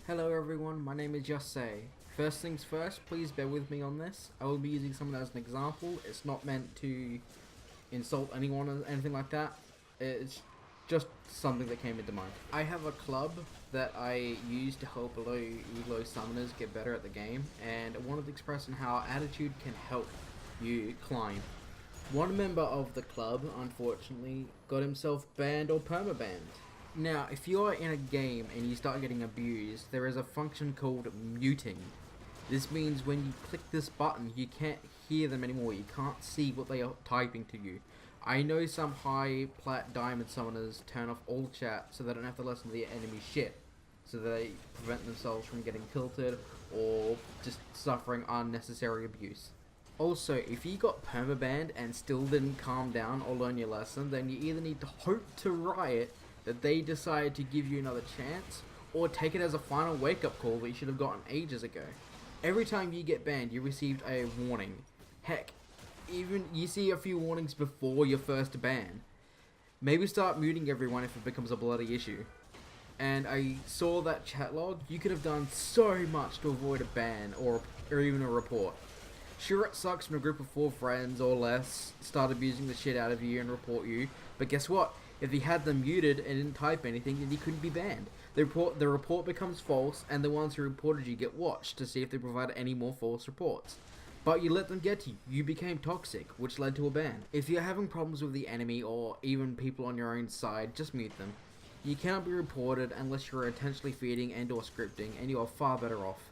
Hello everyone, my name is Jose. First things first, please bear with me on this. I will be using someone as an example. It's not meant to insult anyone or anything like that. It's just something that came into mind. I have a club that I use to help low elo summoners get better at the game, and I wanted to express on how attitude can help you climb. One member of the club, unfortunately, got himself banned or permabanned. Now, if you're in a game and you start getting abused, there is a function called muting. This means when you click this button, you can't hear them anymore. You can't see what they are typing to you. I know some high plat diamond summoners turn off all chat so they don't have to listen to the enemy shit, so they prevent themselves from getting tilted or just suffering unnecessary abuse. Also, if you got permabanned and still didn't calm down or learn your lesson, then you either need to hope to Riot that they decide to give you another chance, or take it as a final wake-up call that you should have gotten ages ago. Every time you get banned, you received a warning. Heck, even you see a few warnings before your first ban. Maybe start muting everyone if it becomes a bloody issue. And I saw that chat log. You could have done so much to avoid a ban or even a report. Sure, it sucks when a group of 4 friends or less start abusing the shit out of you and report you, but guess what? If you had them muted and didn't type anything, then you couldn't be banned. The report becomes false, and the ones who reported you get watched to see if they provide any more false reports. But you let them get to you. You became toxic, which led to a ban. If you're having problems with the enemy or even people on your own side, just mute them. You cannot be reported unless you're intentionally feeding and or scripting, and you are far better off.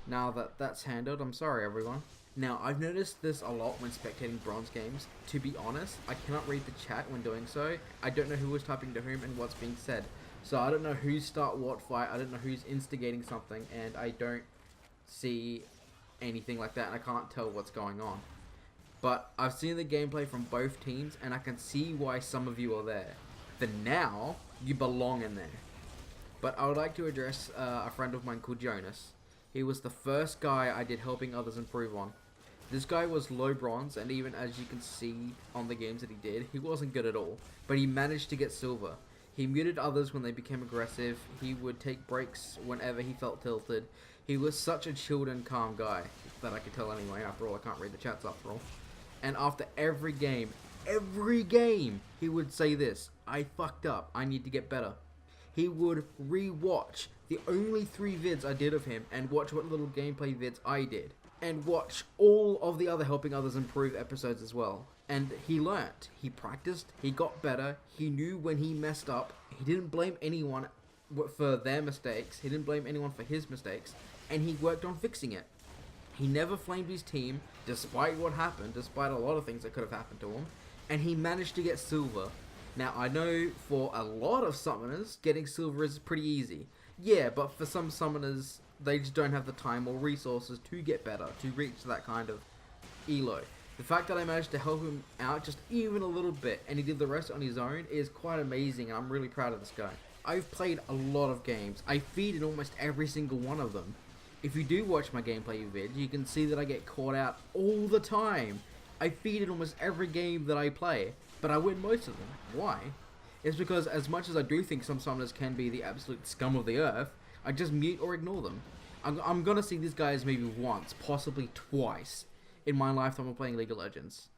Now that that's handled, I'm sorry everyone. Now, I've noticed this a lot when spectating bronze games. To be honest, I cannot read the chat when doing so. I don't know who is typing to whom and what's being said. So I don't know who's start what fight, I don't know who's instigating something, and I don't see anything like that, and I can't tell what's going on. But I've seen the gameplay from both teams, and I can see why some of you are there. For now, you belong in there. But I would like to address a friend of mine called Jonas. He was the first guy I did helping others improve on. This guy was low bronze, and even as you can see on the games that he did, he wasn't good at all. But he managed to get silver. He muted others when they became aggressive. He would take breaks whenever he felt tilted. He was such a chilled and calm guy, that I could tell anyway. After all, I can't read the chats after all. And after every game, he would say this: I fucked up, I need to get better. He would re-watch the only 3 vids I did of him and watch what little gameplay vids I did. And watch all of the other helping others improve episodes as well. And he learnt, he practiced, he got better, he knew when he messed up, he didn't blame anyone for their mistakes, he didn't blame anyone for his mistakes, and he worked on fixing it. He never flamed his team, despite what happened, despite a lot of things that could have happened to him, and he managed to get silver. Now, I know for a lot of summoners, getting silver is pretty easy. Yeah, but for some summoners, they just don't have the time or resources to get better, to reach that kind of elo. The fact that I managed to help him out just even a little bit, and he did the rest on his own, is quite amazing, and I'm really proud of this guy. I've played a lot of games. I feed in almost every single one of them. If you do watch my gameplay vid, you can see that I get caught out all the time. I feed in almost every game that I play, but I win most of them. Why? It's because as much as I do think some summoners can be the absolute scum of the earth, I just mute or ignore them. I'm gonna see these guys maybe once, possibly twice, in my lifetime of playing League of Legends.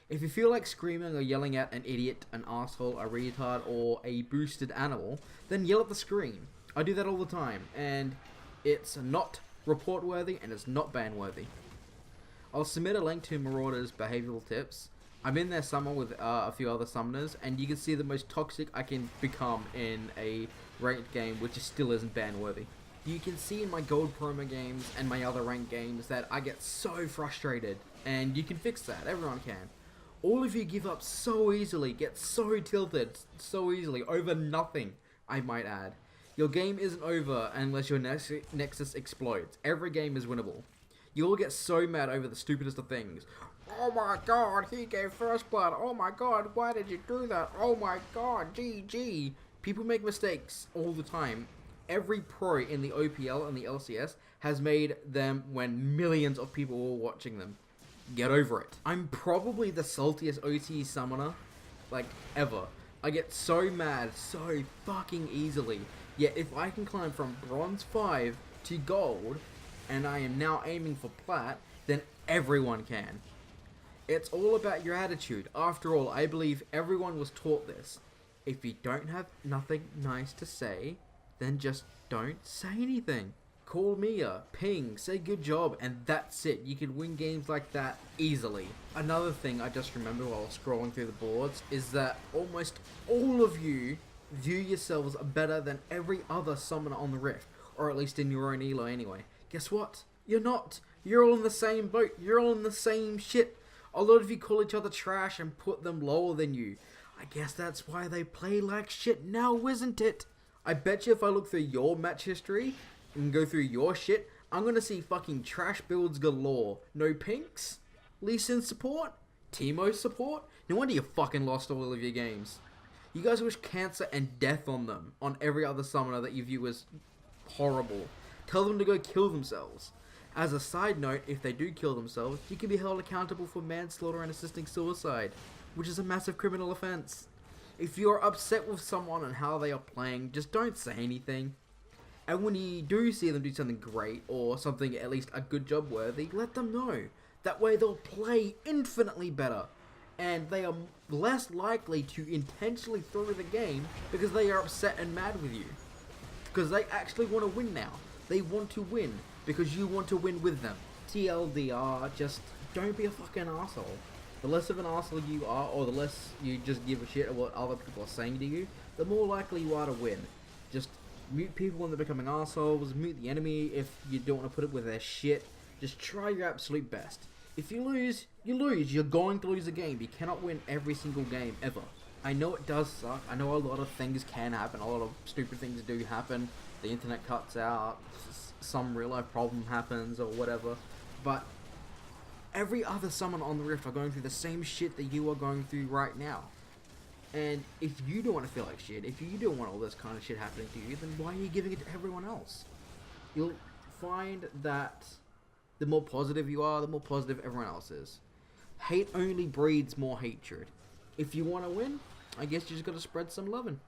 If you feel like screaming or yelling at an idiot, an asshole, a retard, or a boosted animal, then yell at the screen. I do that all the time, and it's not report worthy and it's not ban worthy. I'll submit a link to Maraudaurs behavioral tips. I'm in there somewhere with a few other summoners, and you can see the most toxic I can become in a ranked game, which still isn't ban worthy. You can see in my gold promo games and my other ranked games that I get so frustrated, and you can fix that, everyone can. All of you give up so easily, get so tilted so easily, over nothing, I might add. Your game isn't over unless your Nexus explodes. Every game is winnable. You all get so mad over the stupidest of things. Oh my god, he gave first blood. Oh my god, why did you do that? Oh my god, GG. People make mistakes all the time. Every pro in the OPL and the LCS has made them when millions of people were watching them. Get over it. I'm probably the saltiest OT summoner, like, ever. I get so mad so fucking easily. Yet if I can climb from bronze 5 to gold, and I am now aiming for plat, then everyone can. It's all about your attitude. After all, I believe everyone was taught this. If you don't have nothing nice to say, then just don't say anything. Call Mia, ping, say good job, and that's it. You can win games like that easily. Another thing I just remember while scrolling through the boards is that almost all of you view yourselves better than every other summoner on the Rift, or at least in your own elo anyway. Guess what? You're not. You're all in the same boat. You're all in the same shit. A lot of you call each other trash and put them lower than you. I guess that's why they play like shit now, isn't it? I bet you if I look through your match history and go through your shit, I'm gonna see fucking trash builds galore. No pinks? Lee Sin support? Teemo support? No wonder you fucking lost all of your games. You guys wish cancer and death on them, on every other summoner that you view as horrible. Tell them to go kill themselves. As a side note, if they do kill themselves, you can be held accountable for manslaughter and assisting suicide, which is a massive criminal offense. If you're upset with someone and how they are playing, just don't say anything. And when you do see them do something great, or something at least a good job worthy, let them know. That way they'll play infinitely better. And they are less likely to intentionally throw the game because they are upset and mad with you. Because they actually want to win now. They want to win because you want to win with them. TLDR, just don't be a fucking asshole. The less of an asshole you are, or the less you just give a shit at what other people are saying to you, the more likely you are to win. Just mute people when they're becoming assholes, mute the enemy if you don't want to put up with their shit. Just try your absolute best. If you lose, you lose. You're going to lose a game. You cannot win every single game, ever. I know it does suck. I know a lot of things can happen. A lot of stupid things do happen. The internet cuts out. Some real life problem happens or whatever. But every other summoner on the Rift are going through the same shit that you are going through right now. And if you don't want to feel like shit, if you don't want all this kind of shit happening to you, then why are you giving it to everyone else? You'll find that the more positive you are, the more positive everyone else is. Hate only breeds more hatred. If you want to win, I guess you just got to spread some loving.